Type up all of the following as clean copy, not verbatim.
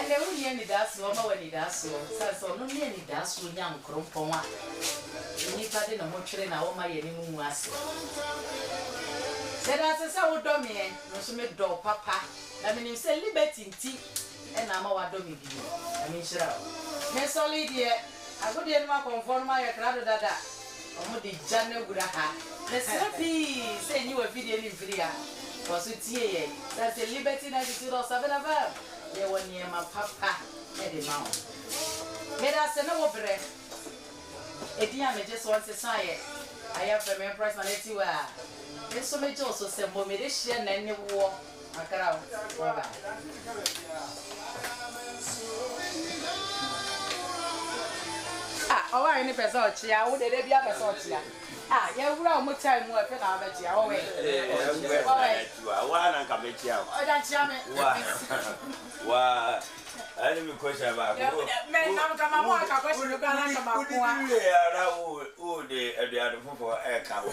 And they will need that so when it does so no nearly does with young crumpon. Anybody no more train our my any was. Said as a sour domain, no so make door papa. I mean, you say liberty tea and I'm our domain. I mean, sure. Miss Solid yet. I would never conform my crowd that. I'm the Jana Guraha. Let's happy say you a video in video. Was it here? That's the liberty that is all 7 of them. They were near my papa at the mount. Made us an over. A dear just wants to say it. I have a man personality where there's so much also some more medicine and the war. A crowd. Oh, I need a sort here. Would they be a sort here? Ah, yeah, we're more time more than I bet you. Oh, wait. One come here. Oh, that's yummy. Wow. I didn't question about it. Men, I'm coming more. I question you can't come up. Oh, the other for a cow.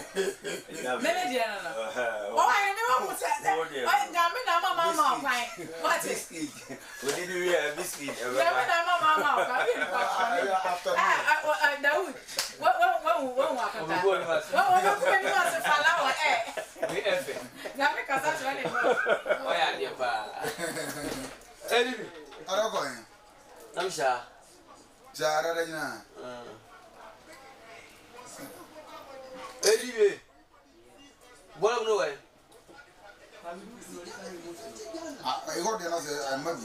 Many, oh, I never was that. Mamma, what is it? We didn't hear a biscuit. Mamma, I know. I'm sure. Jarana. Anyway, what am I? I got another money.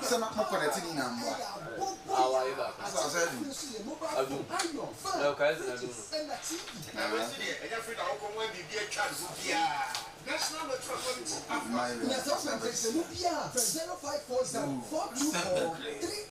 Some of my connecting number.